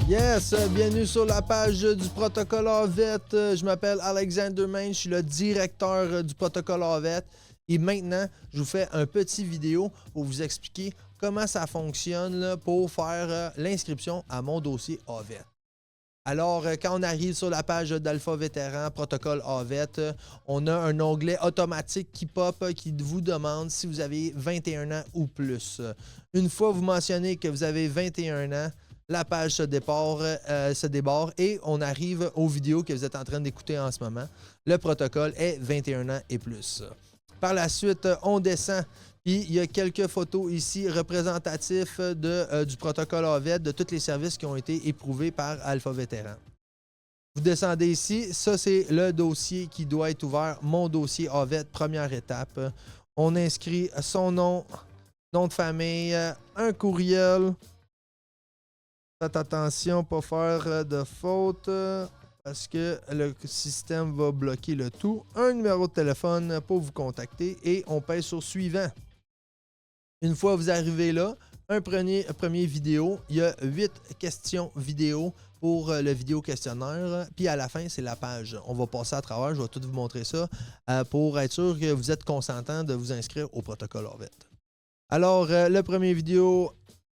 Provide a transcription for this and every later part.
Yes, bienvenue sur la page du protocole AVET. Je m'appelle Alexander Main, je suis le directeur du protocole AVET. Et maintenant, je vous fais un petit vidéo pour vous expliquer comment ça fonctionne là, pour faire l'inscription à mon dossier AVET. Alors, quand on arrive sur la page d'Alpha Vétéran, protocole AVET, on a un onglet automatique qui pop qui vous demande si vous avez 21 ans ou plus. Une fois vous mentionnez que vous avez 21 ans, la page se débarre et on arrive aux vidéos que vous êtes en train d'écouter en ce moment. Le protocole est 21 ans et plus. Par la suite, on descend. Puis il y a quelques photos ici représentatifs du protocole AVET, de tous les services qui ont été éprouvés par Alpha Vétéran. Vous descendez ici, ça c'est le dossier qui doit être ouvert, mon dossier AVET, première étape. On inscrit son nom, nom de famille, un courriel. Faites attention, pas faire de faute parce que le système va bloquer le tout. Un numéro de téléphone pour vous contacter et on pèse sur suivant. Une fois que vous arrivez là, un premier vidéo, il y a 8 questions vidéo pour le vidéo questionnaire. Puis à la fin, c'est la page. On va passer à travers, je vais tout vous montrer ça pour être sûr que vous êtes consentant de vous inscrire au protocole AVET. Alors, le premier vidéo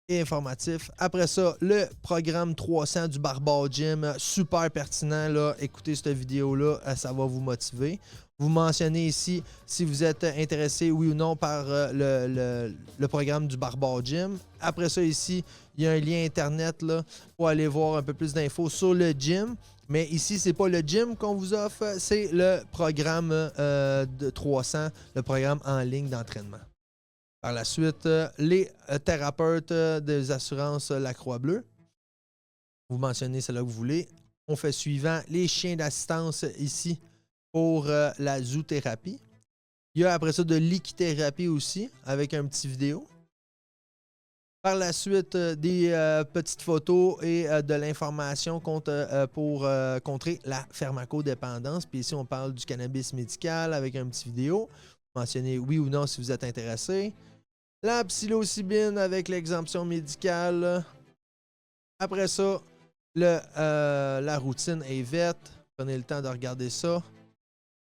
est informatif. Après ça, le programme 300 du Barbare Gym, super pertinent. Là. Écoutez cette vidéo-là, ça va vous motiver. Vous mentionnez ici si vous êtes intéressé, oui ou non, par le programme du Barbare Gym. Après ça, ici, il y a un lien Internet là, pour aller voir un peu plus d'infos sur le gym. Mais ici, ce n'est pas le gym qu'on vous offre, c'est le programme de 300, le programme en ligne d'entraînement. Par la suite, les thérapeutes des assurances La Croix-Bleue. Vous mentionnez celle-là que vous voulez. On fait suivant les chiens d'assistance ici pour la zoothérapie. Il y a après ça de l'équithérapie aussi avec un petit vidéo. Par la suite, des petites photos et de l'information pour contrer la pharmacodépendance. Puis ici, on parle du cannabis médical avec un petit vidéo. Mentionnez oui ou non si vous êtes intéressé. La psilocybine avec l'exemption médicale. Après ça, la routine AVET. Prenez le temps de regarder ça.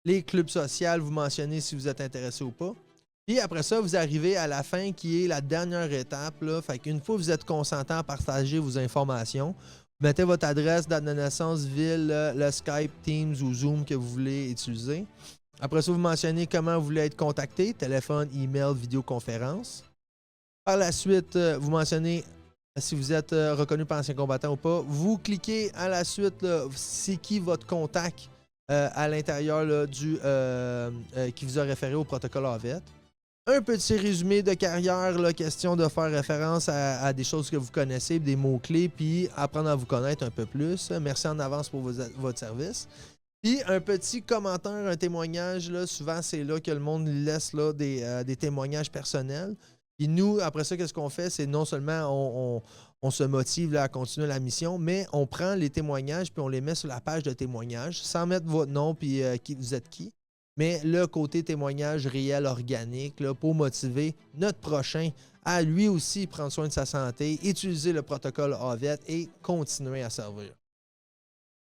Les clubs sociaux, vous mentionnez si vous êtes intéressé ou pas. Puis après ça, vous arrivez à la fin qui est la dernière étape. Là. Fait qu'une fois que vous êtes consentant à partager vos informations, vous mettez votre adresse, date de naissance, ville, le Skype, Teams ou Zoom que vous voulez utiliser. Après ça, vous mentionnez comment vous voulez être contacté, téléphone, email, vidéoconférence. Par la suite, vous mentionnez si vous êtes reconnu par ancien combattant ou pas. Vous cliquez à la suite, c'est qui votre contact à l'intérieur qui vous a référé au protocole AVET. Un petit résumé de carrière, là, question de faire référence à des choses que vous connaissez, des mots-clés, puis apprendre à vous connaître un peu plus. Merci en avance pour votre service. Puis un petit commentaire, un témoignage, là, souvent c'est là que le monde laisse là, des témoignages personnels. Puis nous, après ça, qu'est-ce qu'on fait? C'est non seulement on se motive là, à continuer la mission, mais on prend les témoignages puis on les met sur la page de témoignages sans mettre votre nom puis vous êtes qui. Mais le côté témoignage réel, organique, là, pour motiver notre prochain à lui aussi prendre soin de sa santé, utiliser le protocole AVET et continuer à servir.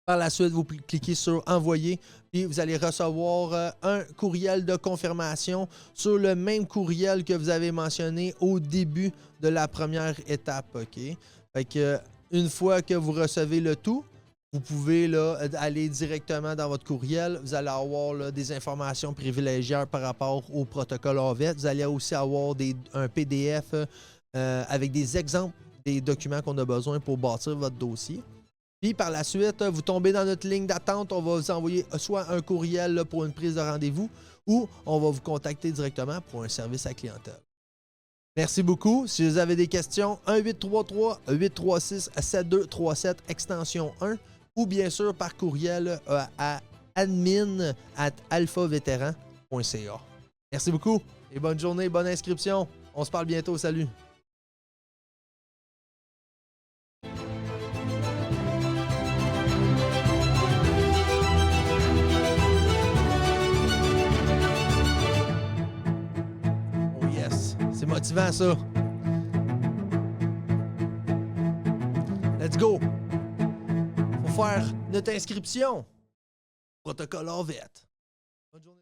Par la suite, vous cliquez sur « Envoyer » puis vous allez recevoir un courriel de confirmation sur le même courriel que vous avez mentionné au début de la première étape. Okay? Fait que, une fois que vous recevez le tout, vous pouvez là, aller directement dans votre courriel. Vous allez avoir là, des informations privilégiées par rapport au protocole AVET. Vous allez aussi avoir un PDF avec des exemples des documents qu'on a besoin pour bâtir votre dossier. Puis par la suite, vous tombez dans notre ligne d'attente. On va vous envoyer soit un courriel là, pour une prise de rendez-vous ou on va vous contacter directement pour un service à clientèle. Merci beaucoup. Si vous avez des questions, 1-833-836-7237, extension 1 ou bien sûr par courriel à admin@alphavétéran.ca. Merci beaucoup et bonne journée, bonne inscription. On se parle bientôt. Salut! C'est motivant, ça. Let's go! pour faire notre inscription. Protocole Orvette. Bonne journée.